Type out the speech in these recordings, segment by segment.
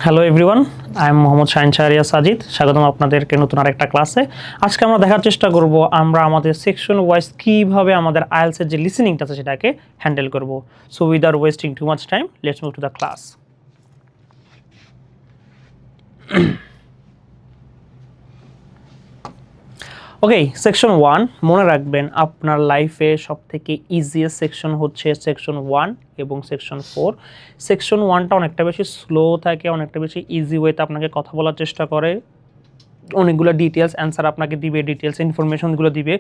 Hello everyone, I am Mohammad Shahin Shahriar Sajid. স্বাগতম আপনাদেরকে নতুন আরেকটা ক্লাসে। আজকে আমরা দেখার চেষ্টা করব আমরা আমাদের সেকশন ওয়াইজ কীভাবে আমাদের আইএলসের যে লিসেনিংটা আছে সেটাকে হ্যান্ডেল করব। So without wasting too much time, let's move to the class. Okay, section 1 মনে রাখবেন আপনার লাইফে সবথেকে ইজিয়েস্ট সেকশন হচ্ছে সেকশন 1 এবং সেকশন 4। সেকশন 1টা অনেকটা বেশি স্লো থাকে, অনেকটা বেশি ইজি ওয়েতে আপনাকে কথা বলার চেষ্টা করে, অনেকগুলো ডিটেলস অ্যান্সার আপনাকে দিবে, ডিটেলস ইনফরমেশনগুলো দিবে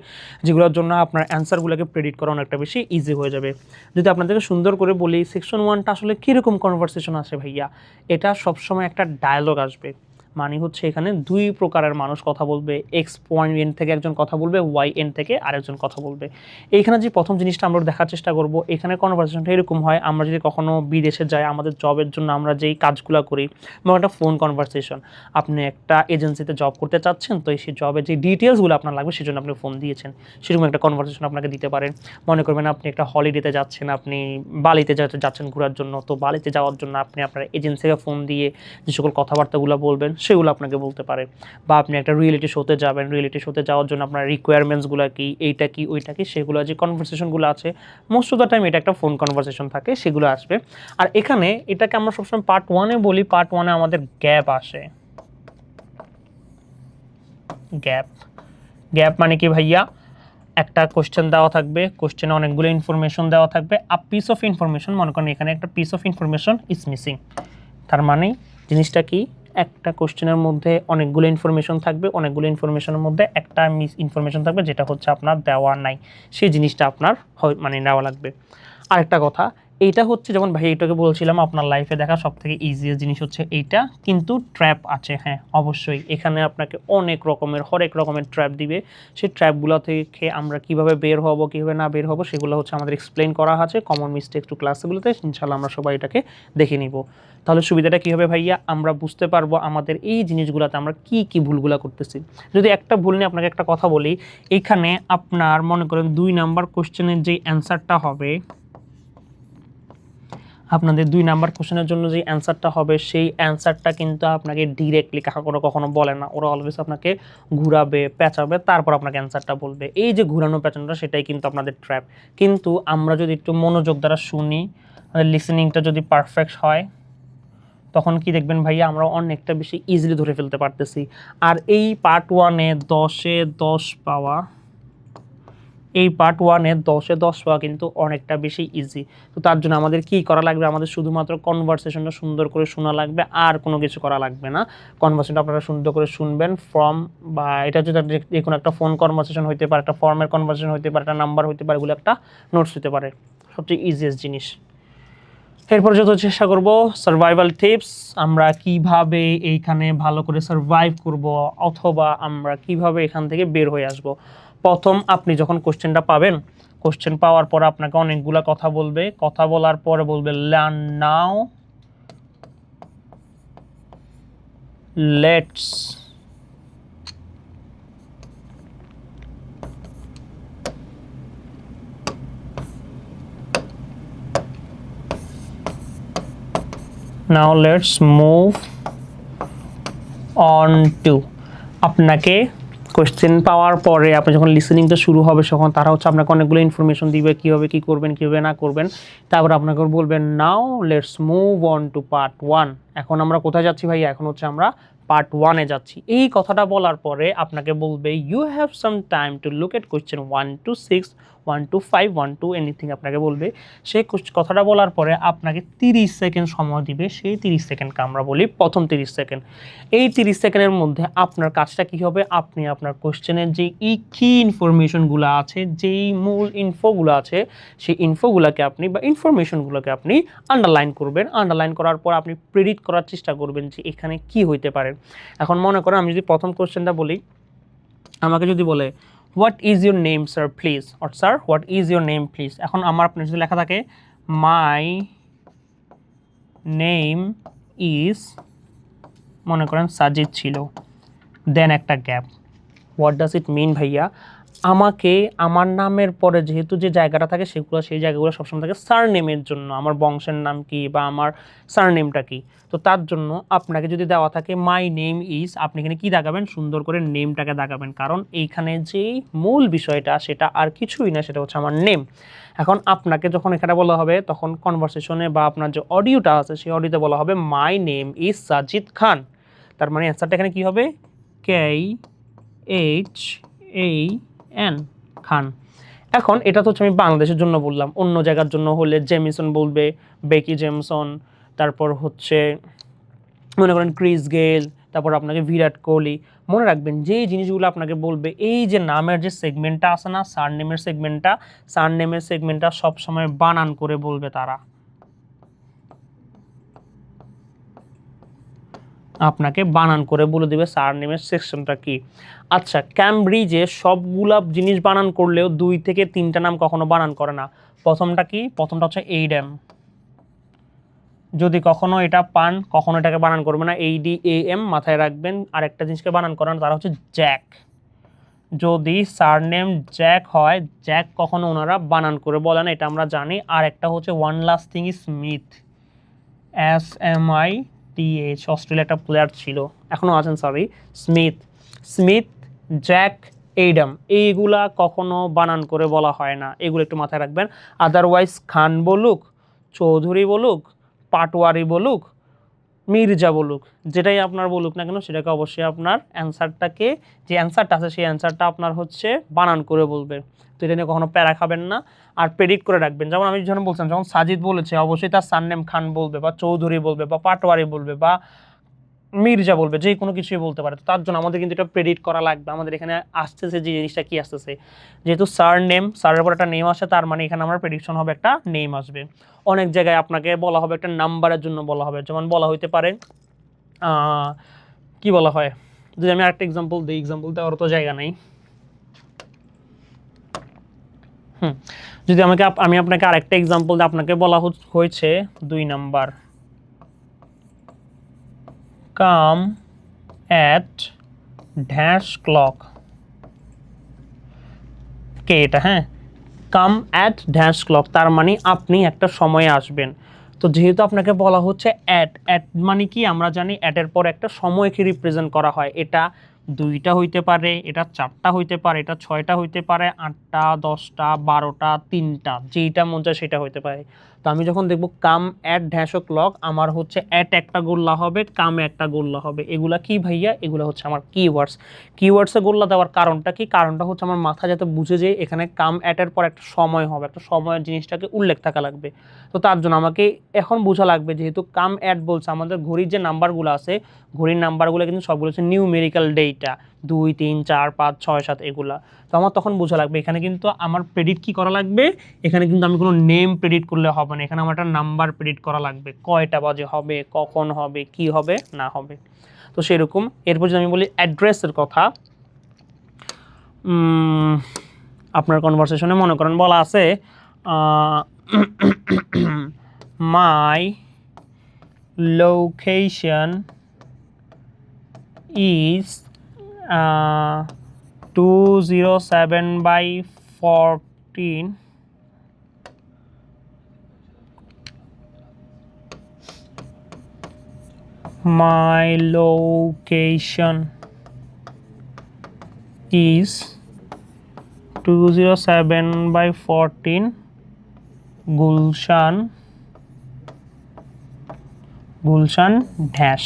যেগুলোর জন্য আপনার অ্যান্সারগুলোকে প্রেডিক্ট করা অনেকটা বেশি ইজি হয়ে যাবে। যদি আপনাদেরকে সুন্দর করে বলি সেকশন 1টা আসলে কীরকম কনভারসেশন আসে ভাইয়া, এটা সবসময় একটা ডায়ালগ আসবে। মানে হচ্ছে এখানে দুই প্রকারের মানুষ কথা বলবে, এক্স পয়েন্ট এন্ড থেকে একজন কথা বলবে, ওয়াই এন্ড থেকে আরেকজন কথা বলবে। এইখানে যে প্রথম জিনিসটা আমরা দেখার চেষ্টা করব, এখানে কনভারসেশনটা এরকম হয়, আমরা যদি কখনো বিদেশে যাই আমাদের জবের জন্য আমরা যেই কাজগুলো করি, এবং একটা ফোন কনভারসেশন, আপনি একটা এজেন্সিতে জব করতে চাচ্ছেন, তো সেই জবের যে ডিটেলসগুলো আপনার লাগবে সেজন্য আপনি ফোন দিয়েছেন, সেরকম একটা কনভারসেশন আপনাকে দিতে পারেন। মনে করবেন আপনি একটা হলিডেতে যাচ্ছেন, আপনি বালিতে যাচ্ছেন ঘোরার জন্য, তো বালিতে যাওয়ার জন্য আপনি আপনার এজেন্সিকে ফোন দিয়ে যে সকল কথাবার্তাগুলো বলবেন সেগুলো আপনাকে বলতে পারে। বা আপনি একটা রিয়েলিটি শোতে যাবেন, রিয়েলিটি শোতে যাওয়ার জন্য আপনার রিকোয়ারমেন্টসগুলো কি, এইটা কি ওইটা কি, সেগুলো যে কনভারসেশনগুলো আছে মোস্ট অফ দ্য টাইম এটা একটা ফোন কনভারসেশন থাকে, সেগুলো আসবে। আর এখানে এটাকে আমরা সবসময় পার্ট 1-এ বলি, পার্ট 1-এ আমাদের গ্যাপ আসে। গ্যাপ মানে কি ভাইয়া, একটা কোশ্চেন দেওয়া থাকবে, কোশ্চেনে অনেকগুলো ইনফরমেশন দেওয়া থাকবে, আ পিস অফ ইনফরমেশন, মনে করেন এখানে একটা piece of information is missing. তার মানে জিনিসটা কি, একটা কোশ্চেনের মধ্যে অনেকগুলো ইনফরমেশন থাকবে, অনেকগুলো ইনফরমেশনের মধ্যে একটা মিস ইনফরমেশন থাকবে যেটা হচ্ছে আপনার দেওয়া নাই, সেই জিনিসটা আপনার মানে নেওয়া লাগবে। আরেকটা কথা, এইটা হচ্ছে যেমন ভাই এটাকে বলছিলাম আপনার লাইফে দেখা সবথেকে ইজিয়েস্ট জিনিস হচ্ছে এইটা, কিন্তু ট্র্যাপ আছে, হ্যাঁ অবশ্যই এখানে আপনাকে অনেক রকমের হরেক রকমের ট্র্যাপ দিবে। সেই ট্র্যাপগুলো থেকে আমরা কিভাবে বের হব, কীভাবে না বের হব, সেগুলো হচ্ছে আমাদের এক্সপ্লেন করা আছে কমন মিস্টেক টু ক্লাসগুলোতে। ইনশাল্লাহ আমরা সবাই এটাকে দেখে নিব। তাহলে সুবিধাটা কী হবে ভাইয়া, আমরা বুঝতে পারবো আমাদের এই জিনিসগুলোতে আমরা কি কি ভুলগুলো করতেছি। যদি একটা ভুল নিয়ে আপনাকে একটা কথা বলি, এইখানে আপনার মনে করেন 2 নাম্বার কোশ্চেনের যে অ্যান্সারটা হবে, আপনাদের 2 নাম্বার কোশ্চেনের জন্য যে অ্যান্সারটা হবে সেই অ্যান্সারটা কিন্তু আপনাকে ডিরেক্টলি কখনো বলে না, ওরা অলওয়েজ আপনাকে ঘুরাবে, পেঁচাবে, তারপর আপনাকে অ্যান্সারটা বলবে। এই যে ঘুরানো পেঁচানোটা সেটাই কিন্তু আপনাদের ট্র্যাপ। কিন্তু আমরা যদি একটু মনোযোগ দ্বারা শুনি, লিসেনিংটা যদি পারফেক্ট হয়, তখন কি দেখবেন ভাইয়া আমরা অনেকটা বেশি ইজিলি ধরে ফেলতে পারতেছি। আর এই পার্ট 1-এ 10-এ 10 পাওয়া, এই পার্ট 1-এ 10-এ 10 পাওয়া কিন্তু অনেকটা বেশি ইজি। তো তার জন্য আমাদের কি করা লাগবে, আমাদের শুধুমাত্র কনভারসেশনটা সুন্দর করে শোনা লাগবে, আর কোনো কিছু করা লাগবে না। কনভারসেশনটা আপনারা সুন্দর করে শুনবেন ফ্রম, বা এটা যদি যে কোনো একটা ফোন কনভারসেশন হতে পারে, একটা ফর্মের কনভারসেশন হতে পারে, একটা নাম্বার হতে পারে, এগুলো একটা নোটস হতে পারে, সবচেয়ে ইজিয়েস্ট জিনিস। এরপর যত চেষ্টা করব সার্ভাইভাল টিপস, আমরা কিভাবে এইখানে ভালো করে সার্ভাইভ করব, অথবা আমরা কিভাবে এখান থেকে বের হয়ে আসব। প্রথম আপনি যখন কোশ্চেনটা পাবেন, কোশ্চেন পাওয়ার পর আপনাকে অনেকগুলা কথা বলবে, কথা বলার পরে বলবে learn now, let's move on to. আপনাকে কোশ্চেন পাওয়ার পরে আপনি যখন লিসেনিংটা শুরু হবে তখন তারা হচ্ছে আপনাকে অনেকগুলো ইনফরমেশন দিবে, কীভাবে কী করবেন, কীভাবে না করবেন। তারপর আপনাকে বলবেন now let's move on to part 1। এখন আমরা কোথায় যাচ্ছি ভাই, এখন হচ্ছে আমরা পার্ট 1-এ যাচ্ছি। এই কথাটা বলার পরে আপনাকে বলবে you have some time to look at question 1 to 6, 1 to 5, 1 to anything আপনাকে বলবে। সেই কথাটা বলার পরে আপনাকে 30 সেকেন্ড সময় দিবে, সেই 30 সেকেন্ডকে আমরা বলি প্রথম 30 সেকেন্ড। এই 30 সেকেন্ডের মধ্যে আপনার কাজটা কী হবে, আপনি আপনার কোশ্চেনের যে কি ইনফরমেশনগুলো আছে, যেই মূল ইনফোগুলো আছে, সেই ইনফোগুলোকে আপনি বা ইনফরমেশনগুলোকে আপনি আন্ডারলাইন করবেন। আন্ডারলাইন করার পর আপনি প্রেডিক্ট করার চেষ্টা করবেন যে এখানে কি হইতে পারে। এখন মনে করেন আমি যদি প্রথম কোশ্চেনটা বলি, আমাকে যদি বলে what is your name sir please, or sir what is your name please, এখন আমার আপনার যদি লেখা থাকে মাই নেম ইজ, মনে করেন সাজিদ ছিল, দেন একটা গ্যাপ। হোয়াট ডাজ ইট মিন ভাইয়া, আমাকে আমার নামের পরে যেহেতু যে জায়গাটা থাকে সেগুলো সেই জায়গাগুলো সবসময় থাকে সারনেমের জন্য, আমার বংশের নাম কি বা আমার সারনেমটা কি। তো তার জন্য আপনাকে যদি দেওয়া থাকে মাই নেম ইজ, আপনি এখানে কি দাগাবেন, সুন্দর করে নেমটাকে দাগাবেন, কারণ এইখানে যেই মূল বিষয়টা সেটা আর কিছুই না, সেটা হচ্ছে আমার নেম। এখন আপনাকে যখন এখানে বলা হবে তখন কনভারসেশনে বা আপনার যে অডিওটা আছে সেই অডিওতে বলা হবে মাই নেম ইজ সাজিদ খান। তার মানে অ্যান্সারটা এখানে কি হবে, KHAN, খান। এখন এটা তো হচ্ছে আমি বাংলাদেশের জন্য বললাম, অন্য জায়গার জন্য হলে জেমিসন বলবে, বেকি জেমসন, তারপর হচ্ছে মনে করেন ক্রিস গেল, তারপর আপনাকে বিরাট কোহলি। মনে রাখবেন যে জিনিসগুলো আপনাকে বলবে, এই যে নামের যে সেগমেন্টটা আছে না, সারনেমের সেগমেন্টটা সবসময় বানান করে বলবে তারা, আপনাকে বানান করে বলে দেবে সারনেমের সেকশনটা কি। আচ্ছা, ক্যামব্রিজে সবগুলা জিনিস বানান করলেও 2 থেকে 3টা নাম কখনো বানান করে না। প্রথমটা কি, প্রথমটা হচ্ছে এইডেম, যদি কখনো এটা পান কখনো এটাকে বানান করবে না, ADAM মাথায় রাখবেন। আরেকটা জিনিসকে বানান করান তারা হচ্ছে জ্যাক, যদি সারনেম জ্যাক হয়, জ্যাক কখনো ওনারা বানান করে বলে না, এটা আমরা জানি। আর একটা হচ্ছে one last thing is Smith, SMITH, Australia একটা প্লেয়ার ছিল, এখনও আছেন, সরি, স্মিথ, জ্যাক, এইডাম, এইগুলা কখনো বানান করে বলা হয় না, এগুলো একটু মাথায় রাখবেন। আদারওয়াইজ খান বলুক, চৌধুরী বলুক, পাটোয়ারি বলুক, মির্জা বলুক, যেটাই আপনার বলুক না কেন সেটাকে অবশ্যই আপনার অ্যান্সারটাকে, যে অ্যান্সারটা আছে সেই অ্যান্সারটা আপনার হচ্ছে বানান করে বলবে। তো এটা নিয়ে কখনো প্যারা খাবেন না, আর প্রেডিক্ট করে রাখবেন। যেমন আমি যখন বলছিলাম, যখন সাজিদ বলেছে অবশ্যই তার সারনেম খান বলবে বা চৌধুরী বলবে বা পাটোয়ারি বলবে বা মির্জা বলবে, যে কোনো কিছুই বলতে পারে। তো তার জন্য আমাদের কিন্তু এটা প্রেডিক্ট করা লাগবে, আমাদের এখানে আসতেছে যে জিনিসটা কি আসতেছে, যেহেতু সারনেম, সারের পর একটা নেম আসে, তার মানে এখানে আমার প্রেডিকশন হবে একটা নেম আসবে। অনেক জায়গায় আপনাকে বলা হবে একটা নাম্বারের জন্য বলা হবে, যেমন বলা হইতে পারে কি বলা হয়, যদি আমি আরেকটা এক্সাম্পল দিই, এক্সাম্পল দেওয়ার তো জায়গা নেই। যদি আমি আপনাকে আরেকটা এক্সাম্পল দিই, আপনাকে বলা হয়েছে 2 number, come at dash clock, কে এটা, হ্যাঁ, কাম অ্যাট ড্যাশ ক্লক, তার মানে আপনি একটা সময়ে আসবেন। তো যেহেতু আপনাকে বলা হচ্ছে অ্যাট মানে কি, আমরা জানি অ্যাটের পর একটা সময়কে রিপ্রেজেন্ট করা হয়, এটা 2টা হইতে পারে, এটা 4টা হইতে পারে, এটা 6টা হইতে পারে, 8টা, 10টা, 12টা, 3টা, যেইটা মন চায় সেটা হইতে পারে। তো আমি যখন দেখব come at dash o'clock, আমার হচ্ছে অ্যাট একটা গোল্লা হবে, কামে একটা গোল্লা হবে। এগুলা কি ভাইয়া, এগুলো হচ্ছে আমার কিওয়ার্ডসে গোল্লা দেওয়ার কারণটা কি, কারণটা হচ্ছে আমার মাথা যাতে বুঝে যে এখানে কাম অ্যাটের পর একটা সময় হবে, একটা সময়ের জিনিসটাকে উল্লেখ থাকা লাগবে। তো তার জন্য আমাকে এখন বোঝা লাগবে, যেহেতু কাম অ্যাট বলছে, আমাদের ঘড়ির যে নাম্বারগুলো আছে, ঘড়ির নাম্বারগুলো কিন্তু সবগুলো হচ্ছে নিউমেরিক্যাল ডেটা, 2, 3, 4, 5, 6, 7 এগুলা। তো আমার তখন বোঝা লাগবে এখানে কিন্তু আমার প্রেডিক্ট কি করা লাগবে, এখানে কিন্তু আমি কোনো নেম প্রেডিক্ট করলে হবে না, এখানে আমার একটা নাম্বার প্রেডিক্ট করা লাগবে, কয়টা বাজে হবে, কখন হবে, কি হবে না হবে। তো সেরকম। এরপর যদি আমি বলি অ্যাড্রেসের কথা, আপনার কনভারসেশনে মনে করেন বলা আছে my location is 207/14, my location is 207/14 Gulshan dash.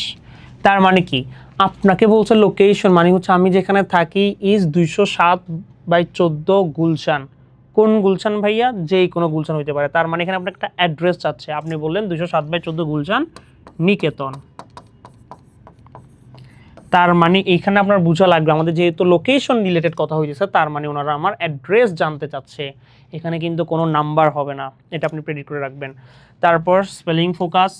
তার মানে কি, আপনাকে বলছে লোকেশন মানে হচ্ছে আমি যেখানে থাকি ইজ 207/14 গুলশান। কোন গুলশান ভাইয়া, যেই কোনো গুলশান হইতে পারে। তার মানে এখানে আপনার একটা অ্যাড্রেস চাচ্ছে, আপনি বললেন 207/14 গুলশান নিকেতন। তার মানে এইখানে আপনার বোঝা লাগবে, আমাদের যেহেতু লোকেশন রিলেটেড কথা হয়েছে, তার মানে ওনারা আমার অ্যাড্রেস জানতে চাচ্ছে, এখানে কিন্তু কোনো নাম্বার হবে না, এটা আপনি প্রেডিক্ট করে রাখবেন। তারপর স্পেলিং ফোকাস,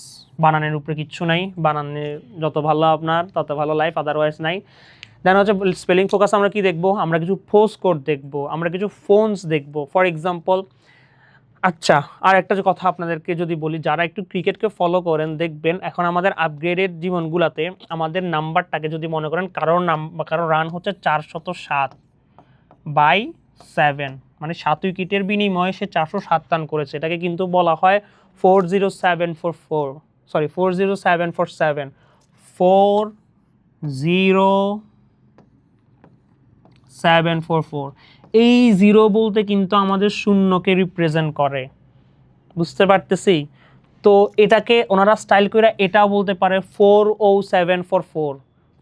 বানানের উপরে কিচ্ছু নাই, বানানে যত ভালো আপনার তত ভালো লাইফ, আদারওয়াইজ নাই। দেন হচ্ছে স্পেলিং ফোকাস, আমরা কি দেখবো, আমরা কিছু ফোর্স কোড দেখবো, আমরা কিছু ফোনস দেখবো, ফর এক্সাম্পল। আচ্ছা, আর একটা যে কথা আপনাদেরকে যদি বলি, যারা একটু ক্রিকেটকে ফলো করেন দেখবেন এখন আমাদের আপগ্রেডেড জীবনগুলোতে আমাদের নাম্বারটাকে যদি মনে করেন কারোর রান হচ্ছে 407/7, 7, মানে 7 উইকেটের বিনিময়ে সে 407 রান করেছে। এটাকে কিন্তু বলা হয় 40744, সরি 40747, 40744। এই জিরো বলতে কিন্তু আমাদের শূন্যকে রিপ্রেজেন্ট করে, বুঝতে পারতেছি। তো এটাকে ওনারা স্টাইল করে এটাও বলতে পারে 40744,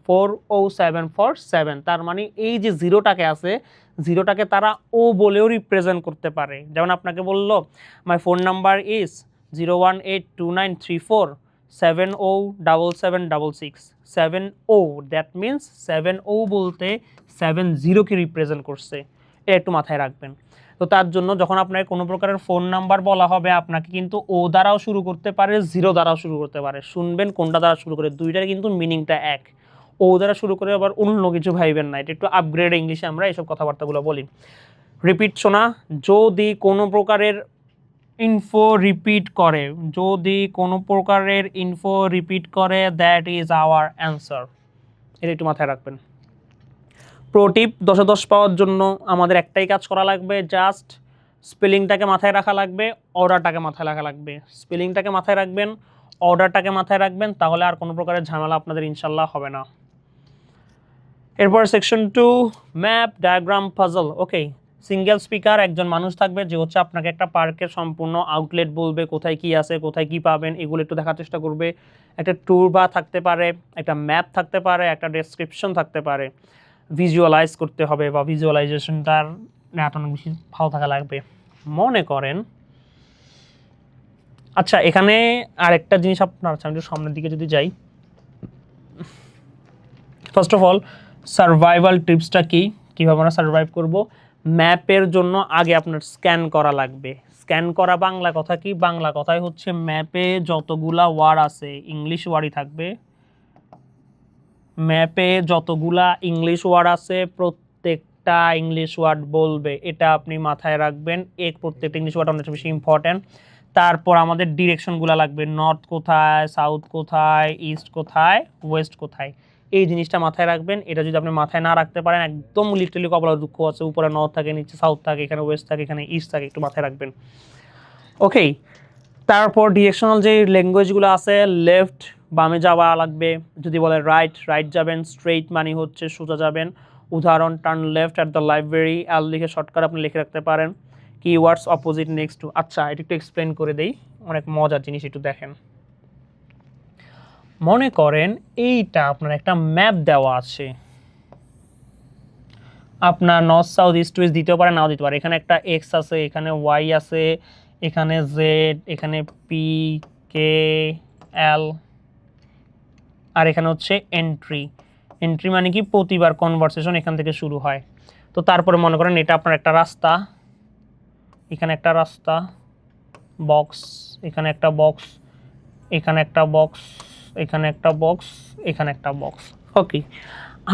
40747। তার মানে এই যে জিরোটাকে আছে, জিরোটাকে তারা ও বলেও রিপ্রেজেন্ট করতে পারে। যেমন আপনাকে বললো my phone number is 0182934707766, 7O, that means 7O বলতে 70কে রিপ্রেজেন্ট করছে। এটা একটু মাথায় রাখবেন। তো তার জন্য যখন আপনাকে কোনো প্রকারের ফোন নাম্বার বলা হবে, আপনাকে কিন্তু ও দ্বারাও শুরু করতে পারে, জিরো দ্বারাও শুরু করতে পারে। শুনবেন কোনটা দ্বারা শুরু করে, দুইটার কিন্তু মিনিংটা এক। ও দ্বারা শুরু করে আবার অন্য কিছু ভাইবেন না, এটা একটু আপগ্রেড ইংলিশে আমরা এইসব কথাবার্তাগুলো বলি। রিপিট শোনা, যদি কোনো প্রকারের ইনফো রিপিট করে, যদি কোনো প্রকারের ইনফো রিপিট করে, দ্যাট ইজ আওয়ার অ্যান্সার। এটা একটু মাথায় রাখবেন। প্রোটিপ 10 10 পাওয়ার জন্য আমাদের একটাই কাজ করা লাগবে, জাস্ট স্পেলিংটাকে মাথায় রাখা লাগবে, অর্ডারটাকে মাথায় রাখা লাগবে। স্পেলিংটাকে মাথায় রাখবেন, অর্ডারটাকে মাথায় রাখবেন, তাহলে আর কোনো প্রকারের ঝামেলা আপনাদের ইনশাল্লাহ হবে না। এরপর সেকশন 2, ম্যাপ ডায়াগ্রাম পাজল। ওকে, সিঙ্গেল স্পিকার, একজন মানুষ থাকবে যে হচ্ছে আপনাকে একটা পার্কের সম্পূর্ণ আউটলেট বলবে, কোথায় কি আছে, কোথায় কি পাবেন, এগুলো একটু দেখার চেষ্টা করবে। একটা ট্যুর বা থাকতে পারে, একটা ম্যাপ থাকতে পারে, একটা ডেসক্রিপশন থাকতে পারে। ভিজুয়ালাইজ করতে হবে, বা ভিজুয়ালাইজেশনটার অনেক বেশি ভালো থাকা লাগবে। মনে করেন, আচ্ছা এখানে আরেকটা জিনিস আপনার, আমি একটু সামনের দিকে যদি যাই, ফার্স্ট অফ অল সার্ভাইভাল টিপসটা কি, কীভাবে আমরা সার্ভাইভ করব। ম্যাপের জন্য আগে আপনার স্ক্যান করা লাগবে। স্ক্যান করা বাংলা কথা কি, বাংলা কথাই হচ্ছে ম্যাপে যতগুলা ওয়ার্ড আছে ইংলিশ ওয়ার্ডই থাকবে। ম্যাপে যতগুলা ইংলিশ ওয়ার্ড আছে প্রত্যেকটা ইংলিশ ওয়ার্ড বলবে, এটা আপনি মাথায় রাখবেন। প্রত্যেকটা ইংলিশ ওয়ার্ড অনেক বেশি ইম্পর্ট্যান্ট। তারপর আমাদের ডিরেকশনগুলো লাগবে, নর্থ কোথায়, সাউথ কোথায়, ইস্ট কোথায়, ওয়েস্ট কোথায়, এই জিনিসটা মাথায় রাখবেন। এটা যদি আপনি মাথায় না রাখতে পারেন, একদম লিটারালি কপালের দুঃখ আছে। উপরে নর্থ থাকে, নিচে সাউথ থাকে, এখানে ওয়েস্ট থাকে, এখানে ইস্ট থাকে, একটু মাথায় রাখবেন। ওকে, তারপর ডিরেকশনাল যে ল্যাঙ্গুয়েজগুলো আছে, লেফট বামে যাওয়া লাগবে। যদি বলে রাইট, রাইট যাবেন। স্ট্রেইট মানে হচ্ছে সোজা যাবেন। উদাহরণ, turn left at the library, L লিখে শর্টকাট আপনি লিখে রাখতে পারেন। Keywords, opposite, next to. আচ্ছা, এটা একটু এক্সপ্লেন করে দেই, অনেক মজার জিনিস, একটু দেখেন। মনে করেন এইটা আপনার একটা ম্যাপ দেওয়া আছে, আপনার নর্থ সাউথ ইস্ট ওয়েস্ট দিতেও পারে, নাও দিতে পারে। এখানে একটা এক্স আছে, এখানে ওয়াই আছে, এখানে জেড, এখানে পি, কে, এল, আর এখানে হচ্ছে এন্ট্রি। এন্ট্রি মানে কি, প্রতিবার কনভারসেশন এখান থেকে শুরু হয়। তো তারপরে মনে করেন এটা আপনার একটা রাস্তা, এখানে একটা রাস্তা, বক্স, এখানে একটা বক্স, এখানে একটা বক্স, এখানে একটা বক্স, এখানে একটা বক্স। ওকে,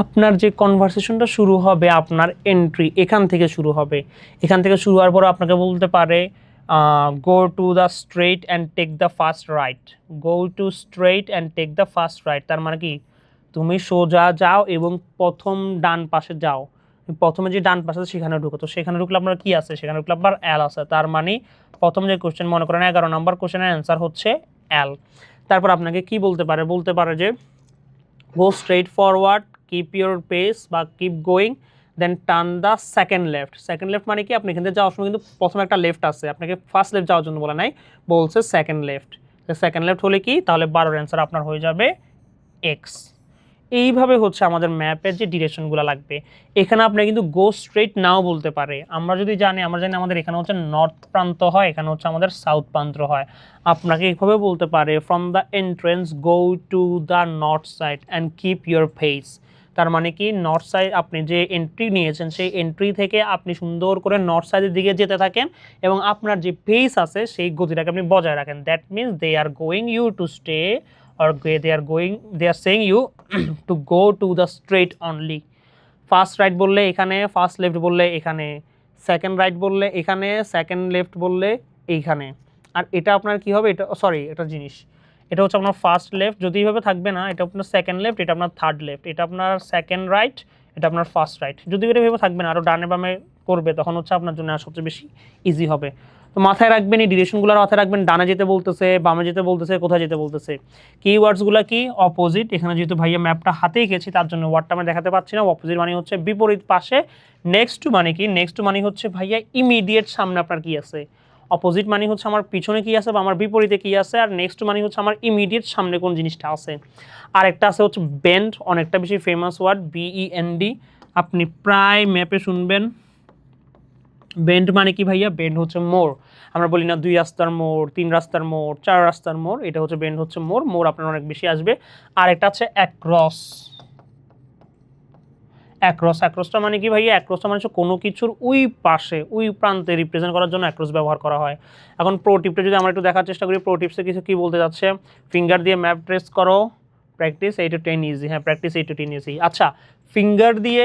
আপনার যে কনভারসেশনটা শুরু হবে, আপনার এন্ট্রি এখান থেকে শুরু হবে। এখান থেকে শুরু হওয়ার পর আপনাকে বলতে পারে go to the straight and take the first right. Go to straight and take the first right, তার মানে কি, তুমি সোজা যাও এবং প্রথম ডান পাশে যাও। প্রথমে যে ডান পাশে সেখানে ঢুকো। তো সেখানে ঢুকলে আপনার কি আছে, সেখানে ঢুকলে আপনার এল আছে। তার মানে প্রথম যে কোশ্চেন, মনে করেন 11 নম্বর কোশ্চেনের অ্যান্সার হচ্ছে এল। তারপর আপনাকে কি বলতে পারে, বলতে পারে যে go straight forward, keep your pace বা keep going, then turn the second left. Second left মানে কি, আপনি এখান থেকে যাওয়ার সময় কিন্তু প্রথমে একটা লেফট আছে, আপনাকে ফার্স্ট লেফট যাওয়ার জন্য বলে নাই, বলছে সেকেন্ড লেফট। সেকেন্ড লেফট হলে কি, তাহলে 12 অ্যান্সার আপনার হয়ে যাবে এক্স। এইভাবে হচ্ছে আমাদের ম্যাপের যে ডিরেকশনগুলো লাগবে। এখানে আপনি কিন্তু গো স্ট্রেট নাও বলতে পারে। আমরা জানি আমাদের এখানে হচ্ছে নর্থ প্রান্ত হয়, এখানে হচ্ছে আমাদের সাউথ প্রান্ত হয়। আপনাকে এইভাবে বলতে পারে from the entrance go to the north side and keep your face. তার মানে কি, নর্থ সাইড আপনি যে এন্ট্রি নিয়েছেন, সেই এন্ট্রি থেকে আপনি সুন্দর করে নর্থ সাইডের দিকে যেতে থাকেন এবং আপনার যে পেস আছে সেই গতিটাকে আপনি বজায় রাখেন। That means they are going you to stay, or they are saying you to go to the straight only. First right বললে এখানে, ফার্স্ট লেফট বললে এখানে, সেকেন্ড রাইট বললে এখানে, সেকেন্ড লেফট বললে এইখানে। আর এটা আপনার কি হবে, এটা সরি, এটা জিনিস, এটা হচ্ছে আপনার ফার্স্ট লেফট, যদি এইভাবে থাকবে না, এটা আপনার সেকেন্ড লেফট, এটা আপনার থার্ড লেফট, এটা আপনার সেকেন্ড রাইট, এটা আপনার ফার্স্ট রাইট। যদি এটা ভেবে থাকবেন আরও ডানে বামে করবে, তখন হচ্ছে আপনার জন্য সবচেয়ে বেশি ইজি হবে। তো মাথায় রাখবেন, এই ডিরেকশনগুলো মাথায় রাখবেন, ডানে যেতে বলতেছে, বামে যেতে বলতেছে, কোথায় যেতে বলতেছে। কিওয়ার্ডসগুলো কি? অপোজিট। এখানে যেহেতু ভাইয়া ম্যাপটা হাতেই গেছি তার জন্য ওয়ার্ডটা আমি দেখাতে পাচ্ছি না। অপোজিট মানে হচ্ছে বিপরীত পাশে। নেক্সট টু মানে কি? নেক্সট টু মানে হচ্ছে ভাইয়া ইমিডিয়েট সামনে আপনার কি আছে। অপোজিট মানে হচ্ছে আমার পিছনে কি আছে বা আমার বিপরীতে কি আছে, আর নেক্সট টু মানে হচ্ছে আমার ইমিডিয়েট সামনে কোন জিনিসটা আছে। আর একটা আছে হচ্ছে বেন্ড, অনেকটা বেশি ফেমাস ওয়ার্ড, BEND। আপনি প্রায় ম্যাপে শুনবেন। বেন্ড মানে কি ভাইয়া? বেন্ড হচ্ছে মোড়। আমরা বলি না 2 রাস্তার মোড়, 3 রাস্তার মোড়, 4 রাস্তার মোড়, এটা হচ্ছে বেন্ড হচ্ছে মোড়। মোড় আপনার অনেক বেশি আসবে। আর একটা আছে অ্যাক্রস। অ্যাক্রসটা মানে কি ভাইয়া? অ্যাক্রসটা মানে হচ্ছে কোনো কিছুর ওই পাশে, ওই প্রান্তে রিপ্রেজেন্ট করার জন্য অ্যাক্রস ব্যবহার করা হয়। এখন প্রো টিপটা যদি আমরা একটু দেখার চেষ্টা করি, প্রো টিপসে কিছু কি বলতে যাচ্ছে? ফিঙ্গার দিয়ে ম্যাপ ট্রেস করো, প্র্যাকটিস 8 to 10 ইজি। হ্যাঁ, প্র্যাকটিস 8 to 10 ইজি। আচ্ছা, ফিঙ্গার দিয়ে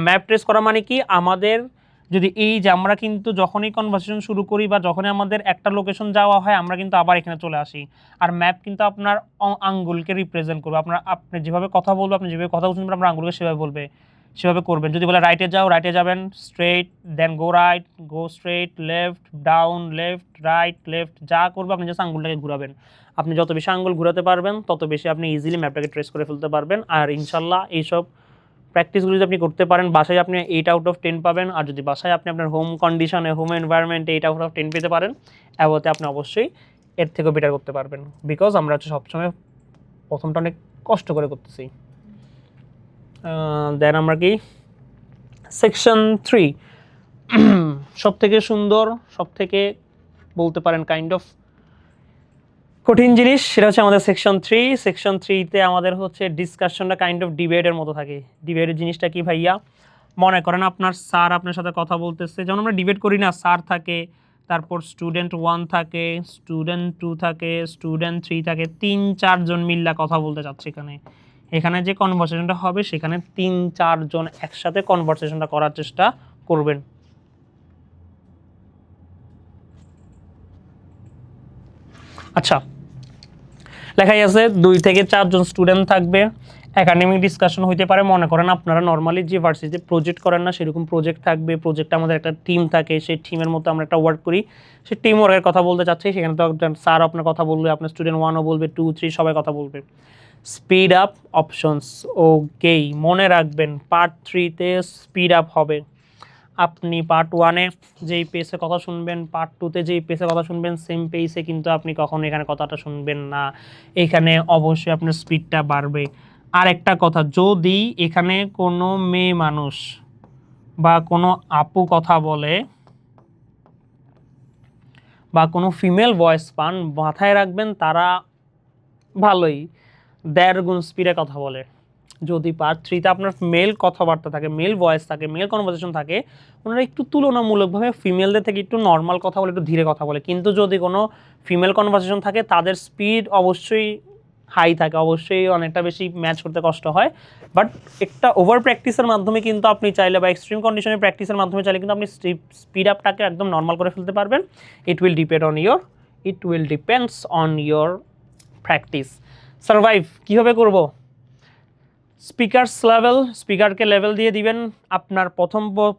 ম্যাপ ট্রেস করা মানে কি? আমাদের যদি এই যে আমরা কিন্তু যখনই কনভারসেশন শুরু করি বা যখনই আমাদের একটা লোকেশন যাওয়া হয়, আমরা কিন্তু আবার এখানে চলে আসি। আর ম্যাপ কিন্তু আপনার আঙ্গুলকে রিপ্রেজেন্ট করবে। আপনি যেভাবে কথা বলবে, আপনি যেভাবে কথা শুনবেন, আপনার আঙ্গুলকে সেভাবে বলবে, সেভাবে করবেন। যদি বলে রাইটে যাও, রাইটে যাবেন, straight, then go right, go straight, left, down, left, right, left, যা করবে আপনি জাস্ট আঙ্গুলটাকে ঘুরাবেন। আপনি যত বেশি আঙ্গুল ঘুরাতে পারবেন তত বেশি আপনি ইজিলি ম্যাপটাকে ট্রেস করে ফেলতে পারবেন। আর ইনশাল্লাহ এইসব প্র্যাকটিসগুলো যদি আপনি করতে পারেন, বাসায় আপনি 8 out of 10 পাবেন। আর যদি বাসায় আপনি আপনার হোম কন্ডিশনে, হোম এনভায়রনমেন্টে 8 out of 10 পেতে পারেন, অ্যাবোতে আপনি অবশ্যই এর থেকেও বেটার করতে পারবেন। বিকজ আমরা হচ্ছে সবসময় প্রথমটা অনেক কষ্ট করে করতেছি। দেন আমরা কি সেকশন 3, সব থেকে সুন্দর, সব থেকে বলতে পারেন কাইন্ড অফ কঠিন জিনিস, সেটা হচ্ছে আমাদের সেকশন 3। সেকশন 3তে আমাদের হচ্ছে ডিসকাশনটা কাইন্ড অফ ডিবেটের মতো থাকে। ডিবেটের জিনিসটা কি ভাইয়া? মনে করেন আপনার স্যার আপনার সাথে কথা বলতেছে, যেমন আমরা ডিবেট করি না, স্যার থাকে, তারপর স্টুডেন্ট 1 থাকে, স্টুডেন্ট 2 থাকে, স্টুডেন্ট 3 থাকে, 3-4 জন মিল্লা কথা বলতে চাচ্ছে। এখানে যে কনভারসেশনটা হবে সেখানে 3-4 জন একসাথে কনভারসেশনটা করার চেষ্টা করবেন। আচ্ছা, লেখাই আছে 2 থেকে 4 জন স্টুডেন্ট থাকবে, একাডেমিক ডিসকাশন হইতে পারে। মনে করেন আপনারা নর্মালি যে ভার্সিটিতে প্রজেক্ট করেন না, সেরকম প্রজেক্ট থাকবে। প্রজেক্টে আমাদের একটা টিম থাকে, সেই টিমের মধ্যে আমরা একটা ওয়ার্ক করি, সেই টিম ওয়ার্কের কথা বলতে চাচ্ছি। সেখানে তো স্যার আপনার কথা বলবে, আপনার স্টুডেন্ট 1ও বলবে, 2, 3 সবাই কথা বলবে। স্পিড আপ অপশনস, ওকেই মনে রাখবেন পার্ট 3তে স্পিড আপ হবে। আপনি পার্ট 1-এ যেই পেসে কথা শুনবেন, পার্ট 2-তে যেই পেসে কথা শুনবেন, সেম পেসে কিন্তু আপনি কখনো এখানে কথাটা শুনবেন না। এখানে অবশ্যই আপনার স্পিডটা বাড়বে। আর একটা কথা, যদি এখানে কোনো মেয়ে মানুষ বা কোনো আপু কথা বলে বা কোনো ফিমেল ভয়েস পান, মাথায় রাখবেন তারা ভালোই 1.5 গুণ স্পিডে কথা বলে। যদি পার্ট 3তে আপনার মেল কথাবার্তা থাকে, মেল ভয়েস থাকে, মেল কনভারসেশন থাকে, ওনারা একটু তুলনামূলকভাবে ফিমেলদের থেকে একটু নর্মাল কথা বলে, একটু ধীরে কথা বলে। কিন্তু যদি কোনো ফিমেল কনভারসেশন থাকে, তাদের স্পিড অবশ্যই হাই থাকে, অবশ্যই অনেকটা বেশি ম্যাচ করতে কষ্ট হয়। বাট একটা ওভার প্র্যাকটিসের মাধ্যমে কিন্তু আপনি চাইলে, বা এক্সট্রিম কন্ডিশনের প্র্যাকটিসের মাধ্যমে চাইলে কিন্তু আপনি স্পিড আপটাকে একদম নর্মাল করে ফেলতে পারবেন। It will depends on your practice. Survive কীভাবে করবো? স্পিকারকে লেভেল দিয়ে দিবেন। আপনার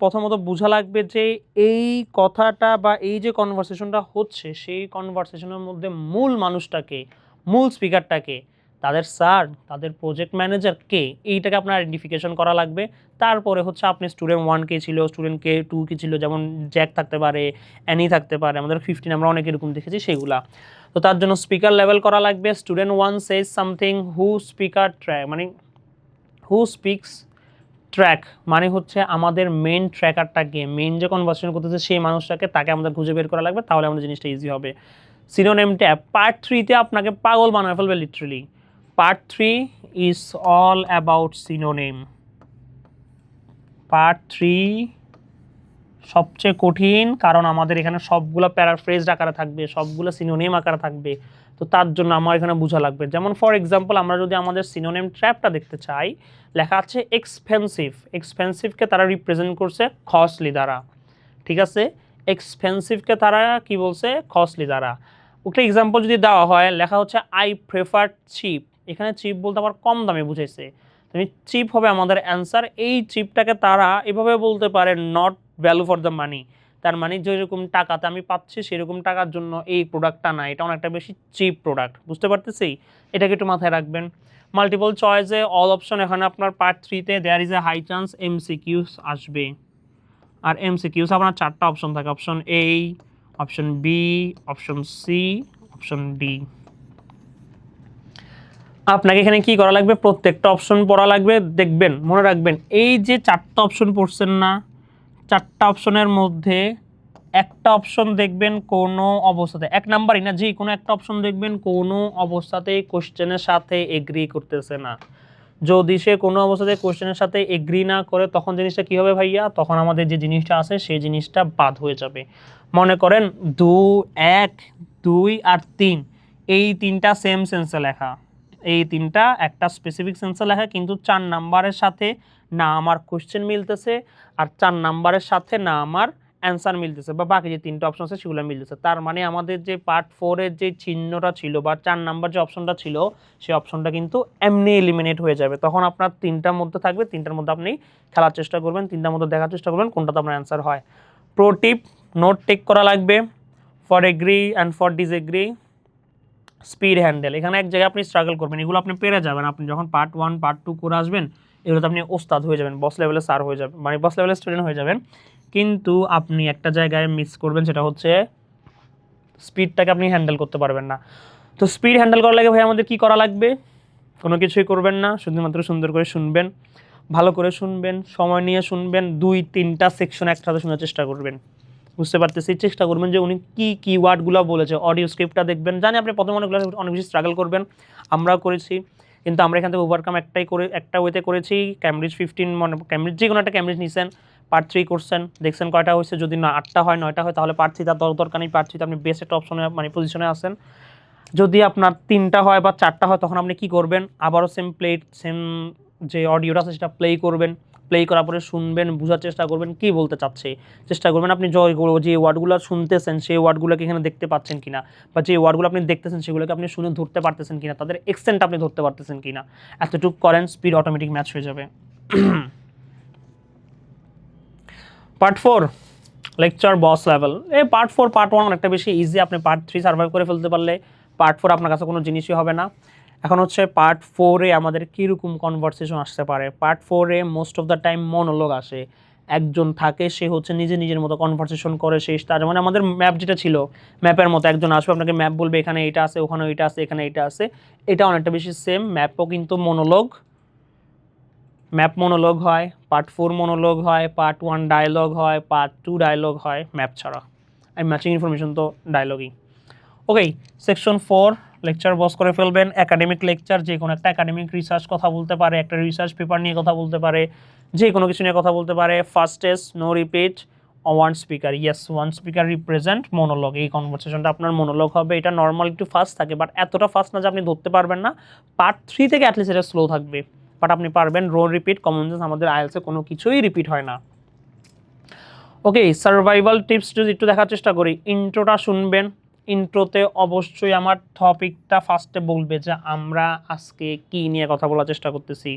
প্রথমত বোঝা লাগবে যে এই কথাটা বা এই যে কনভারসেশনটা হচ্ছে, সেই কনভারসেশনের মধ্যে মূল মানুষটাকে, মূল স্পিকারটাকে, তাদের স্যার, তাদের প্রজেক্ট ম্যানেজার কে, এইটাকে আপনার আইডেন্টিফিকেশন করা লাগবে। তারপরে হচ্ছে আপনি স্টুডেন্ট 1 কে ছিল, স্টুডেন্ট 2 কি ছিল, যেমন জ্যাক থাকতে পারে, অ্যানি থাকতে পারে, আমাদের 15 আমরা অনেক এরকম দেখেছি সেগুলা। তো তার জন্য স্পিকার লেভেল করা লাগবে। স্টুডেন্ট 1 সেজ সামথিং, হু স্পিকার ট্র্যাক, মানে হু স্পিক্স ট্র্যাক মানে হচ্ছে আমাদের মেন ট্র্যাকারটাকে, মেন যে কনভারসেশন করতেছে সেই মানুষটাকে, তাকে আমাদের খুঁজে বের করা লাগবে, তাহলে আমাদের জিনিসটা ইজি হবে। সিনোনিম ট্যাব পার্ট 3তে আপনাকে পাগল বানায় ফেলবে literally. Part 3 is all about synonym. Part 3 সবচেয়ে কঠিন, কারণ আমাদের এখানে সবগুলো প্যারাফ্রেজ আকারে থাকবে, সবগুলো সিনোনিম আকারে থাকবে। তো তার জন্য আমার এখানে বোঝা লাগবে। যেমন ফর এক্সাম্পল, আমরা যদি আমাদের সিনোনিম ট্র্যাপটা দেখতে চাই, লেখা আছে এক্সপেন্সিভ। এক্সপেন্সিভকে তারা রিপ্রেজেন্ট করছে কস্টলি দ্বারা, ঠিক আছে? এক্সপেন্সিভকে তারা কি বলছে? কস্টলি দ্বারা। ওকে এক্সাম্পল যদি দেওয়া হয়, লেখা হচ্ছে আই প্রেফার চিপ। এখানে চিপ বলতে আবার কম দামে বুঝাইছে। তুমি চিপ হবে আমাদের অ্যান্সার। এই চিপটাকে তারা এভাবে বলতে পারে not value for the money, তার মানে যেরকম টাকাতে আমি পাচ্ছি সেরকম টাকার জন্য এই প্রোডাক্টটা না, এটা অনেকটা বেশি চিপ প্রোডাক্ট। বুঝতে পারতেছি? এটাকে একটু মাথায় রাখবেন। মাল্টিপল চয়েসে অল অপশন, এখানে আপনার পার্ট 3-তে there is a high chance MCQs আসবে। আর এমসিকিউস আপনার 4টা অপশন থাকে, option A, option B, option C, option D. আপনাকে এখানে কি করা লাগবে, প্রত্যেকটা অপশন পড়া লাগবে। দেখবেন, মনে রাখবেন, এই যে 4টা অপশন পড়ছেন না, 4টা অপশনের মধ্যে একটা অপশন দেখবেন কোনো অবস্থাতে, 1 নাম্বারই না, যে কোনো একটা অপশন দেখবেন কোনো অবস্থাতেই কোশ্চেনের সাথে এগ্রি করতেছে না। যদি সে কোনো অবস্থাতে কোশ্চেনের সাথে এগ্রি না করে, তখন জিনিসটা কী হবে ভাইয়া, তখন আমাদের যে জিনিসটা আছে সেই জিনিসটা বাদ হয়ে যাবে। মনে করেন 1, 2 আর 3, এই 3টা সেম সেন্সে লেখা, এই 3টা একটা স্পেসিফিক সেন্সে লেখা, কিন্তু 4 নাম্বারের সাথে না আমার কোশ্চেন মিলতেছে, আর 4 নাম্বারের সাথে না আমার অ্যান্সার মিলতেছে, বা বাকি যে 3টা অপশন আছে সেগুলো মিলতেছে। তার মানে আমাদের যে পার্ট 4-এর যে চিহ্নটা ছিল বা 4 নাম্বার যে অপশনটা ছিল, সেই অপশনটা কিন্তু এমনি এলিমিনেট হয়ে যাবে। তখন আপনার 3টার মধ্যে থাকবে, 3টার মধ্যে আপনি খেলার চেষ্টা করবেন, 3টার মধ্যে দেখার চেষ্টা করবেন কোনটাতে আপনার অ্যান্সার হয়। প্রো টিপ, নোট টেক করা লাগবে। For agri and for disagree, speed handle, এখানে এক জায়গায় আপনি স্ট্রাগল করবেন, এগুলো আপনি পেরে যাবেন। আপনি যখন পার্ট 1 পার্ট 2 করে আসবেন, এগুলোতে আপনি ওস্তাদ হয়ে যাবেন, বস লেভেলে স্যার হয়ে যাবেন, মানে বস লেভেলের স্টুডেন্ট হয়ে যাবেন। কিন্তু আপনি একটা জায়গায় মিস করবেন, সেটা হচ্ছে স্পিডটাকে আপনি হ্যান্ডেল করতে পারবেন না। তো স্পিড হ্যান্ডেল করার লাগে ভাই আমাদের কি করা লাগবে, কোনো কিছুই করবেন না, শুধুমাত্র সুন্দর করে শুনবেন, ভালো করে শুনবেন, সময় নিয়ে শুনবেন, 2-3টা সেকশন একসাথে শোনার চেষ্টা করবেন। বুঝতে পারতেছি, চেষ্টা করবেন যে উনি কি কিওয়ার্ডগুলো বলেছে, অডিও স্ক্রিপ্টটা দেখবেন। জানি আপনি প্রথম অনেকগুলো অনেক বেশি স্ট্রাগল করবেন, আমরাও করেছি, কিন্তু আমরা এখান থেকে ওভারকাম একটা ওয়েতে করেছি। ক্যামব্রিজ 15, মানে ক্যামব্রিজ যে কোনো একটা ক্যামব্রিজ নিছেন, পার্ট 3 করছেন, দেখছেন কয়টা হয়েছে, যদি না 8টা হয় 9টা হয়, তাহলে পার্ট 3 তার দরকার নেই, পার্ট 3 আপনি বেস্ট একটা অপশনে মানে পজিশনে আসেন। যদি আপনার 3টা হয় বা 4টা হয়, তখন আপনি কি করবেন, আবারও সেম যে অডিওটা আছে সেটা প্লে করবেন, প্লে করার পরে শুনবেন, বোঝার চেষ্টা করবেন কি বলতে চাচ্ছে, চেষ্টা করবেন আপনি যে ওয়ার্ডগুলো শুনতেছেন সেই ওয়ার্ডগুলোকে এখানে দেখতে পাচ্ছেন কিনা, বা যে ওয়ার্ডগুলো আপনি দেখতেছেন সেগুলোকে আপনি শুনে ধরতে পারতেছেন কিনা, তাদের এক্সটেন্ট আপনি ধরতে পারতেছেন কিনা। এতটুকু করেন, স্পিড অটোমেটিক ম্যাচ হয়ে যাবে। পার্ট 4, লেকচার বস লেভেল। এই পার্ট 4 পার্ট 1 অনেকটা বেশি ইজি, আপনি পার্ট 3 সার্ভাইভ করে ফেলতে পারলে পার্ট 4 আপনার কাছে কোনো জিনিসই হবে না। এখন হচ্ছে পার্ট 4-এ আমাদের কীরকম কনভারসেশন আসতে পারে। পার্ট 4-এ most of the time monologue আসে, একজন থাকে, সে হচ্ছে নিজের মতো কনভারসেশন করে, সে তার মানে আমাদের ম্যাপ যেটা ছিল, ম্যাপের মতো একজন আসবে, আপনাকে ম্যাপ বলবে এখানে এটা আছে, ওখানে ওইটা আছে, এখানে এটা আছে। এটা অনেকটা বেশি সেম, ম্যাপও কিন্তু মনোলগ, ম্যাপ মনোলগ হয়, পার্ট 4 মনোলগ হয়, পার্ট 1 ডায়লগ হয়, পার্ট 2 ডায়লগ হয় ম্যাপ ছাড়া, আর ম্যাচিং ইনফরমেশন তো ডায়লগই। ওকে, সেকশন 4 লেকচার বস করে ফেলবেন। একাডেমিক লেকচার, যে কোনো একটা একাডেমিক রিসার্চ কথা বলতে পারে, একটা রিসার্চ পেপার নিয়ে কথা বলতে পারে, যে কোনো কিছু নিয়ে কথা বলতে পারে। First test, no repeat, one speaker, yes one speaker represent monologue. এই কনভারসেশনটা আপনার মনোলগ হবে। এটা নর্মাল একটু ফাস্ট থাকে, বাট এতটা ফাস্ট না যে আপনি ধরতে পারবেন না। পার্ট 3 থেকে অ্যাটলিস্ট এটা স্লো থাকবে, বাট আপনি পারবেন। রো রিপিট, কমন সেন্স, আমাদের আইএলসে কোনো কিছুই রিপিট হয় না। ওকে, সার্ভাইভাল টিপস যদি একটু দেখার চেষ্টা করি, ইন্ট্রোটা শুনবেন। ইন্ট্রোতে অবশ্যই আমার টপিকটা ফার্স্টে বলবে যে আমরা আজকে কি নিয়ে কথা বলার চেষ্টা করতেছি,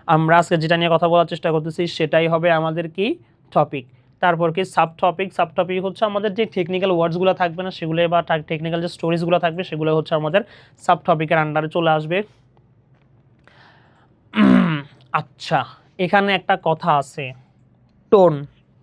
আমরা আজকে যেটা নিয়ে কথা বলার চেষ্টা করতেছি সেটাই হবে আমাদের কি টপিক। তারপর কি সাব টপিক, সাব টপিক হচ্ছে আমাদের যে টেকনিক্যাল ওয়ার্ডসগুলো থাকবে না সেগুলো, বা টেকনিক্যাল যে স্টোরিজগুলো থাকবে সেগুলো হচ্ছে আমাদের সাব টপিকের আন্ডারে চলে আসবে। আচ্ছা, এখানে একটা কথা আছে, টোন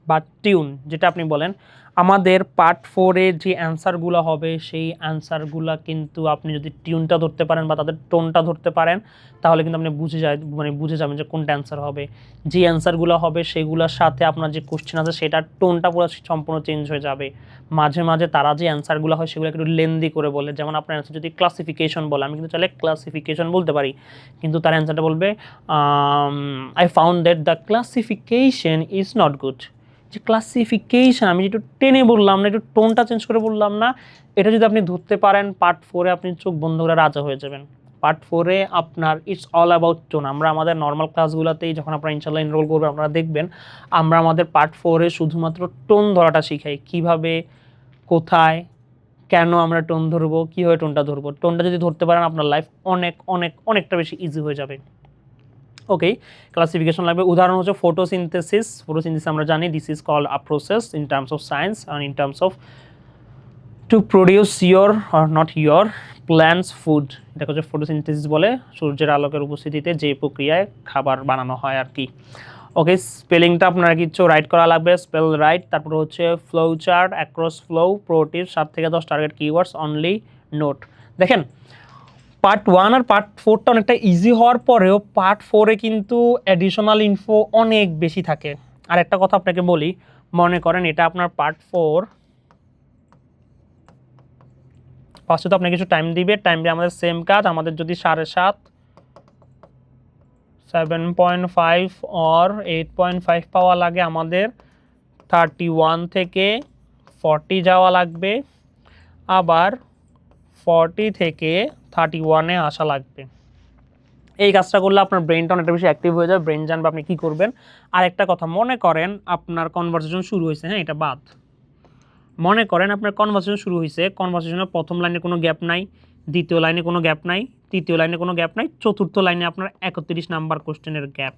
বা টিউন যেটা আপনি বলেন, আমাদের পার্ট 4-এ যে অ্যান্সারগুলো হবে সেই অ্যান্সারগুলো কিন্তু আপনি যদি টিউনটা ধরতে পারেন বা তাদের টোনটা ধরতে পারেন, তাহলে কিন্তু আপনি বুঝে যাবেন যে কোনটা অ্যান্সার হবে। যে অ্যান্সারগুলো হবে সেগুলোর সাথে আপনার যে কোশ্চেন আছে সেটার টোনটা পুরো সম্পূর্ণ চেঞ্জ হয়ে যাবে। মাঝে মাঝে তারা যে অ্যান্সারগুলো হয় সেগুলো একটু লেন্দি করে বলে, যেমন আপনার অ্যান্সার যদি ক্লাসিফিকেশন বলে, আমি কিন্তু চাইলে ক্লাসিফিকেশন বলতে পারি, কিন্তু তার অ্যান্সারটা বলবে I found that the classification is not good. যে ক্লাসিফিকেশন আমি একটু টেনে বললাম না, একটু টোনটা চেঞ্জ করে বললাম না, এটা যদি আপনি ধরতে পারেন পার্ট 4-এ আপনি চোখ বন্ধ করে রাজা হয়ে যাবেন। পার্ট 4-এ আপনার ইটস অল অ্যাবাউট টোন। আমরা আমাদের নর্মাল ক্লাসগুলোতেই যখন আপনারা ইনশাল্লাহ এনরোল করবেন আপনারা দেখবেন আমরা আমাদের পার্ট 4-এ শুধুমাত্র টোন ধরাটা শিখাই, কিভাবে, কোথায়, কেন আমরা টোন ধরবো, কীভাবে টোনটা ধরবো। টোনটা যদি ধরতে পারেন আপনার লাইফ অনেকটা বেশি ইজি হয়ে যাবে। ওকে, ক্লাসিফিকেশন লাগবে। উদাহরণ হচ্ছে ফটোসিনথেসিস। ফটোসিনথেসিস আমরা জানি this is called a process in terms of science and in terms of to produce your or not your plants food. এটা হচ্ছে ফটোসিনথেসিস বলে, সূর্যের আলোকের উপস্থিতিতে যে প্রক্রিয়ায় খাবার বানানো হয় আর কি। ওকে, স্পেলিংটা আপনারা কিছু রাইট করা লাগবে, স্পেল রাইট। তারপর হচ্ছে ফ্লো চার্ট, অ্যাক্রস ফ্লো, প্রোটিভ, 7 থেকে 10 টার্গেট কিওয়ার্ডস, অনলি নোট। দেখেন পার্ট 1 আর পার্ট 4টা অনেকটা ইজি হওয়ার পরেও পার্ট 4-এ কিন্তু অ্যাডিশনাল ইনফো অনেক বেশি থাকে। আর একটা কথা আপনাকে বলি, মনে করেন এটা আপনার পার্ট 4, ফার্স্টে তো আপনাকে কিছু টাইম দিবে, টাইম দিয়ে আমাদের সেম কাজ। আমাদের যদি 7.5, 7.5 অর 8.5 পাওয়া লাগে, আমাদের 31 থেকে 40 যাওয়া লাগবে, আবার 40 থেকে 31-এ আসা লাগবে। এই কাজটা করলে আপনার ব্রেনটা অনেকটা বেশি অ্যাক্টিভ হয়ে যাবে, ব্রেন জানবে আপনি কী করবেন। আর একটা কথা, মনে করেন আপনার কনভারসেশন শুরু হয়েছে, হ্যাঁ এটা বাদ, মনে করেন আপনার কনভারসেশন শুরু হয়েছে, কনভারসেশনের প্রথম লাইনে কোনো গ্যাপ নাই, দ্বিতীয় লাইনে কোনো গ্যাপ নাই, তৃতীয় লাইনে কোনো গ্যাপ নাই, চতুর্থ লাইনে আপনার 31 নাম্বার কোশ্চেনের গ্যাপ।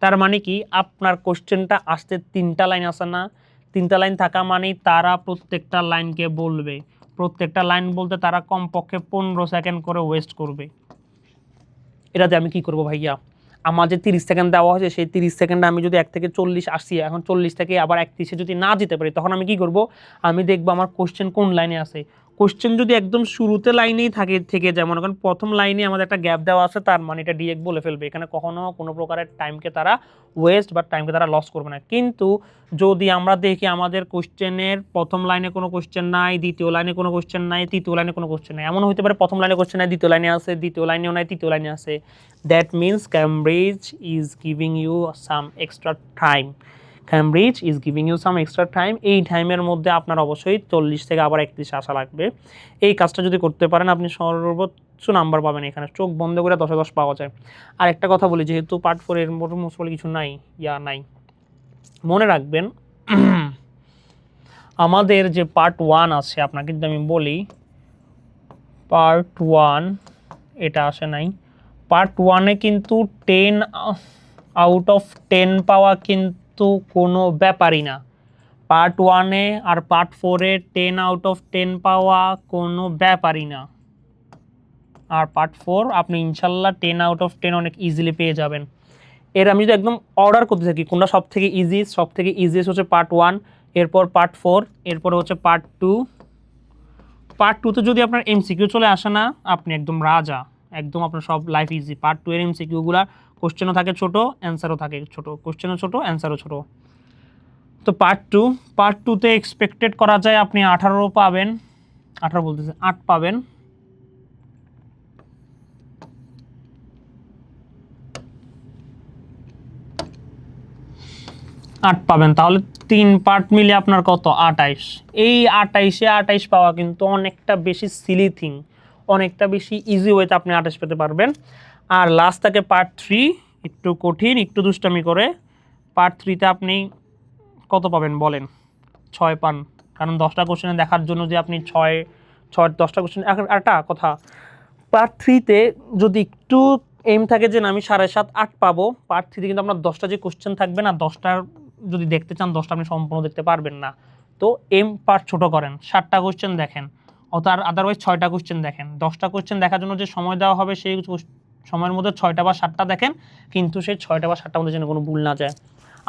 তার মানে কি আপনার কোশ্চেনটা আসতে 3টা লাইন আসে না, 3টা লাইন থাকা মানেই তারা প্রত্যেকটা লাইনকে বলবে, প্রত্যেকটা লাইন বলতে তারা কমপক্ষে 15 সেকেন্ড করে ওয়েস্ট করবে। এটাতে আমি কি করব ভাইয়া, আমার যে 30 সেকেন্ড দেওয়া হয়েছে সেই 30 সেকেন্ডে আমি যদি 1 থেকে 40 আসি, এখন 40 থেকে আবার 31-এ যদি না যেতে পারি, তখন আমি কি করব, আমি দেখবো আমার কোশ্চেন কোন লাইনে আছে। কোশ্চেন যদি একদম শুরুতে লাইনেই থেকে যায়, মনে করেন প্রথম লাইনে আমাদের একটা গ্যাপ দেওয়া আছে, তার মানে এটা ডিরেক্ট বলে ফেলবে, এখানে কখনো কোনো প্রকারের টাইমকে তারা ওয়েস্ট বা টাইমকে তারা লস করবে না। কিন্তু যদি আমরা দেখি আমাদের কোশ্চেনের প্রথম লাইনে কোনো কোশ্চেন নাই, দ্বিতীয় লাইনে কোনো কোশ্চেন নাই, তৃতীয় লাইনে কোনো কোশ্চেন নাই, এমন হতে পারে প্রথম লাইনে কোশ্চেন নাই, দ্বিতীয় লাইনে আছে, দ্বিতীয় লাইনেও নাই, তৃতীয় লাইনে আছে, that means Cambridge is giving you some extra time. Cambridge is giving you some extra time. এই টাইমের মধ্যে আপনার অবশ্যই 40 থেকে আবার 31 আসা লাগবে। এই কাজটা যদি করতে পারেন আপনি সর্বোচ্চ নাম্বার পাবেন। এখানে চোখ বন্ধ করে 10-এ 10 পাওয়া যায়। আর একটা কথা বলি, যেহেতু পার্ট 4 এর মতো মোস্ট কিছু নাই, নাই, মনে রাখবেন আমাদের যে পার্ট 1 আছে, আপনাকে কিন্তু আমি বলি পার্ট 1 এটা আসে নাই, পার্ট 1-এ কিন্তু 10 আউট অফ 10 পাওয়া কিন্তু কোনো ব্যাপারই না। পার্ট 1-এ আর পার্ট 4-এ 10 আউট অফ 10 পাওয়া কোনো ব্যাপারই না। আর পার্ট 4 আপনি ইনশাল্লাহ 10 আউট অফ 10 অনেক ইজিলি পেয়ে যাবেন। এর আমি যদি একদম অর্ডার করতে থাকি, কোনটা সব থেকে ইজিয়েস্ট হচ্ছে পার্ট 1, এরপর পার্ট 4, এরপর হচ্ছে পার্ট 2। পার্ট 2-তে যদি আপনার এমসিকিউ চলে আসে না, আপনি একদম রাজা, একদম আপনার সব লাইফ ইজি। পার্ট 2 এর এমসিকিউগুলা কোশ্চেনও থাকে ছোট, অ্যান্সারও থাকে ছোট, কোশ্চেনও ছোট, অ্যান্সারও ছোট। তো পার্ট 2-তে এক্সপেক্টেড করা যায় আপনি 18 পাবেন, 18 বলতেছে 8 পাবেন। তাহলে 3 পার্ট মিলে আপনার কত, 28। এই 28-এ 28 পাওয়া কিন্তু অনেকটা বেশি সিলি থিং, অনেকটা বেশি ইজি ওয়েতে আপনি 28 পেতে পারবেন। আর লাস্ট থাকে পার্ট 3, একটু কঠিন, একটু দুষ্টামি করে। পার্ট 3-তে আপনি কত পাবেন বলেন? 6 পান, কারণ 10টা কোশ্চেনে দেখার জন্য যে আপনি 10টা কোশ্চেন। একটা কথা, পার্ট 3-তে যদি একটু এম থাকে যে আমি 7.5 8 পাবো, পার্ট 3-তে কিন্তু আপনার 10টা যে কোশ্চেন থাকবে না, 10টার যদি দেখতে চান 10টা আপনি সম্পূর্ণ দেখতে পারবেন না। তো এম পার্ট ছোট করেন, 7টা কোশ্চেন দেখেন, আদারওয়াইজ 6টা কোশ্চেন দেখেন। 10টা কোশ্চেন দেখার জন্য যে সময় দেওয়া হবে সেই সময়ের মধ্যে 6টা বা 7টা দেখেন, কিন্তু সেই 6টা বা 7টার মধ্যে যেন কোনো ভুল না যায়।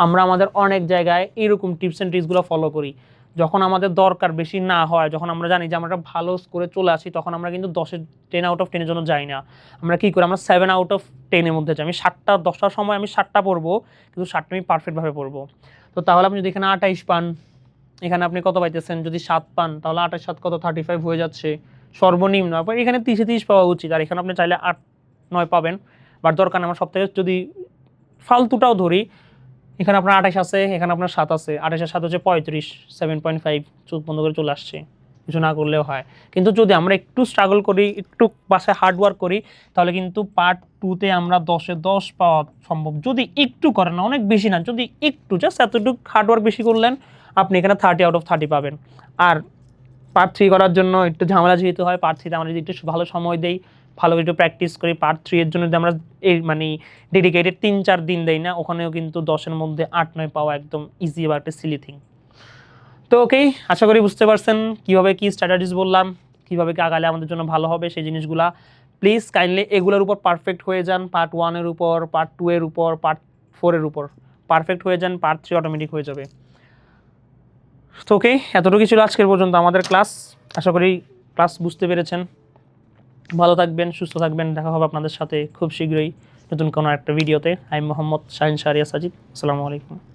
আমরা আমাদের অনেক জায়গায় এরকম টিপস অ্যান্ড ট্রিক্সগুলো ফলো করি। যখন আমাদের দরকার বেশি না হয়, যখন আমরা জানি যে আমরা ভালো স্কোরে চলে আসি, তখন আমরা কিন্তু 10 আউট অফ 10-এর জন্য যাই না। আমরা কী করি, আমরা 7 আউট অফ 10-এর মধ্যে যাই। আমি 10টার সময় আমি 7টা পড়বো, কিন্তু 7টা আমি পারফেক্টভাবে পড়বো। তো তাহলে আপনি যদি এখানে 28 পান, এখানে আপনি কত পাইতেছেন, যদি 7 পান তাহলে 28 7 কত, 35 হয়ে যাচ্ছে সর্বনিম্ন। এখানে 30 পাওয়া উচিত, আর এখানে আপনি চাইলে 8 9 পাবেন। বাট দরকার আমার সব থেকে যদি ফালতুটাও ধরি, এখানে আপনার 28 আছে, এখানে আপনার 7 আছে, 28 আর 7 হচ্ছে 35, 7.5, চোখ বন্ধ করে চলে আসছে, কিছু না করলেও হয়। কিন্তু যদি আমরা একটু স্ট্রাগল করি, একটু বাসায় হার্ডওয়ার্ক করি, তাহলে কিন্তু পার্ট 2-তে আমরা 10-এ 10 পাওয়া সম্ভব। যদি একটু করেন না, অনেক বেশি না, যদি একটু জাস্ট এতটুকু হার্ডওয়ার্ক বেশি করলেন, আপনি এখানে 30 আউট অফ 30 পাবেন। আর পার্ট 3 করার জন্য একটু ঝামেলা যেহেতু হয়, পার্ট 3-তে আমরা যদি একটু ভালো সময় দেই, ভালো করে একটু প্র্যাকটিস করি, পার্ট 3 এর জন্য যদি আমরা এই মানে ডেডিকেটেড 3-4 দিন দেই না, ওখানেও কিন্তু 10-এর মধ্যে 8-9 পাওয়া একদম ইজি বা একটা সিলি থিং। তো ওকে, আশা করি বুঝতে পারছেন কীভাবে কী স্ট্র্যাটেজিস বললাম, কীভাবে কি আগালে আমাদের জন্য ভালো হবে সেই জিনিসগুলা। প্লিজ কাইন্ডলি এগুলোর উপর পারফেক্ট হয়ে যান, পার্ট 1 এর উপর, পার্ট 2 এর উপর, পার্ট 4 এর উপর পারফেক্ট হয়ে যান, পার্ট 3 অটোমেটিক হয়ে যাবে। তো ওকে, এতটুকু ছিল আজকের পর্যন্ত আমাদের ক্লাস। আশা করি ক্লাস বুঝতে পেরেছেন। ভালো থাকবেন, সুস্থ থাকবেন, দেখা হবে আপনাদের সাথে খুব শীঘ্রই নতুন কোনো একটা ভিডিওতে। আমি মোহাম্মদ শাহিন শাহরিয়ার সাজিদ। আসসালামু আলাইকুম।